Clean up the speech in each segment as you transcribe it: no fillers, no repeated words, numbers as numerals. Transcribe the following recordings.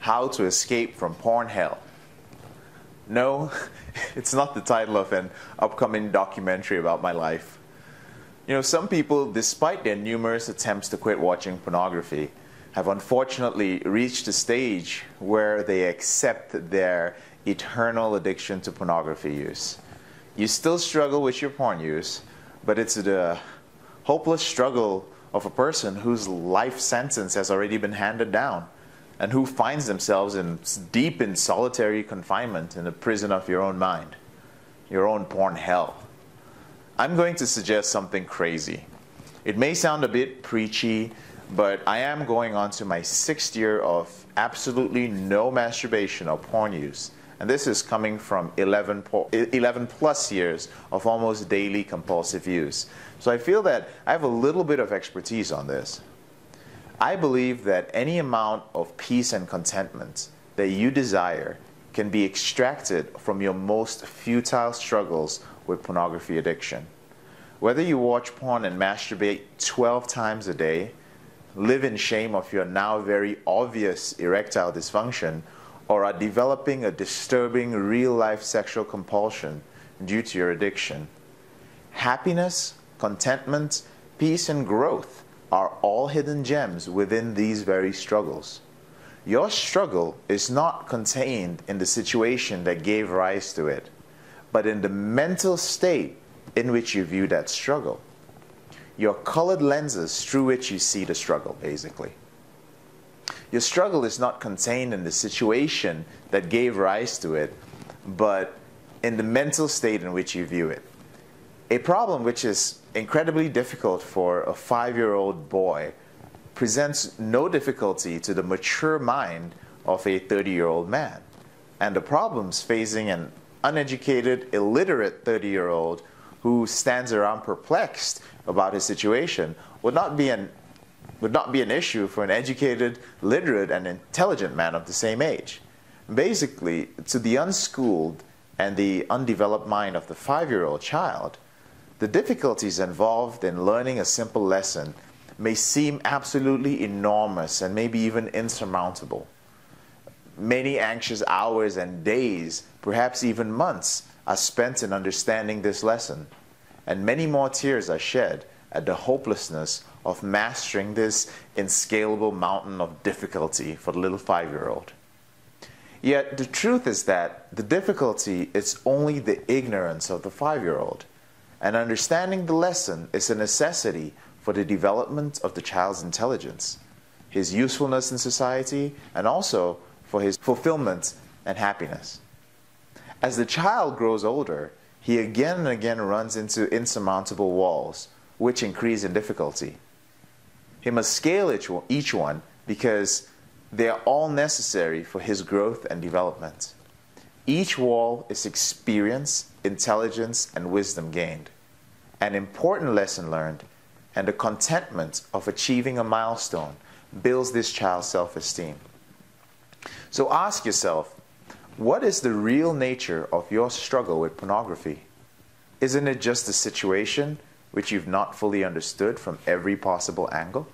How to Escape from Porn Hell. No, it's not the title of an upcoming documentary about my life. You know, some people, despite their numerous attempts to quit watching pornography, have unfortunately reached a stage where they accept their eternal addiction to pornography use. You still struggle with your porn use, but it's the hopeless struggle of a person whose life sentence has already been handed down and who finds themselves deep in solitary confinement in the prison of your own mind, your own porn hell. I'm going to suggest something crazy. It may sound a bit preachy, but I am going on to my 6th year of absolutely no masturbation or porn use. And this is coming from 11 plus years of almost daily compulsive use. So I feel that I have a little bit of expertise on this. I believe that any amount of peace and contentment that you desire can be extracted from your most futile struggles with pornography addiction. Whether you watch porn and masturbate 12 times a day, live in shame of your now very obvious erectile dysfunction, or are developing a disturbing real-life sexual compulsion due to your addiction, happiness, contentment, peace, and growth are all hidden gems within these very struggles. Your struggle is not contained in the situation that gave rise to it, but in the mental state in which you view that struggle. Your colored lenses through which you see the struggle, basically. Your struggle is not contained in the situation that gave rise to it, but in the mental state in which you view it. A problem which is incredibly difficult for a 5-year-old boy presents no difficulty to the mature mind of a 30-year-old man. And the problems facing an uneducated, illiterate 30-year-old who stands around perplexed about his situation would not be an issue for an educated, literate, and intelligent man of the same age. Basically, to the unschooled and the undeveloped mind of the 5-year-old child, the difficulties involved in learning a simple lesson may seem absolutely enormous and maybe even insurmountable. Many anxious hours and days, perhaps even months, are spent in understanding this lesson, and many more tears are shed at the hopelessness of mastering this inscalable mountain of difficulty for the little 5-year-old. Yet the truth is that the difficulty is only the ignorance of the 5-year-old, and understanding the lesson is a necessity for the development of the child's intelligence, his usefulness in society, and also for his fulfillment and happiness. As the child grows older, he again and again runs into insurmountable walls, which increase in difficulty. He must scale each one because they are all necessary for his growth and development. Each wall is experience, intelligence, and wisdom gained, an important lesson learned, and the contentment of achieving a milestone builds this child's self-esteem. So ask yourself, what is the real nature of your struggle with pornography? Isn't it just a situation which you've not fully understood from every possible angle?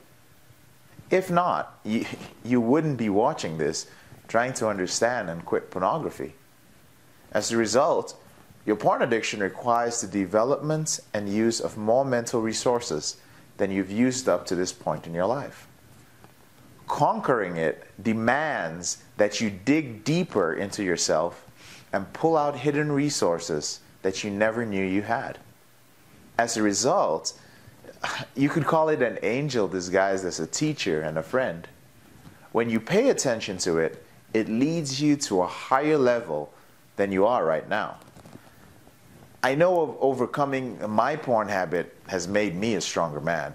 If not, you wouldn't be watching this, trying to understand and quit pornography. As a result, your porn addiction requires the development and use of more mental resources than you've used up to this point in your life. Conquering it demands that you dig deeper into yourself and pull out hidden resources that you never knew you had. As a result, you could call it an angel disguised as a teacher and a friend. When you pay attention to it, it leads you to a higher level than you are right now. I know of overcoming my porn habit has made me a stronger man,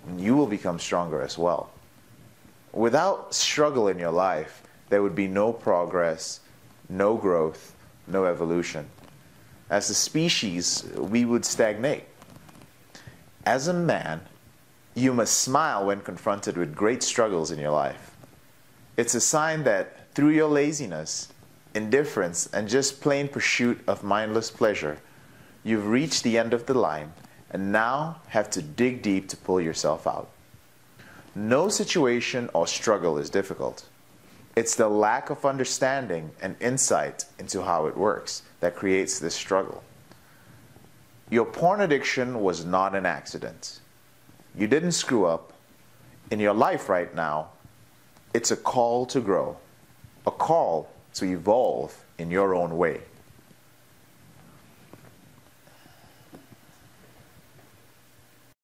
and you will become stronger as well. Without struggle in your life, there would be no progress, no growth, no evolution. As a species, we would stagnate. As a man, you must smile when confronted with great struggles in your life. It's a sign that through your laziness, indifference, and just plain pursuit of mindless pleasure, you've reached the end of the line and now have to dig deep to pull yourself out. No situation or struggle is difficult. It's the lack of understanding and insight into how it works that creates this struggle. Your porn addiction was not an accident. You didn't screw up. In your life right now, it's a call to grow, a call to evolve in your own way.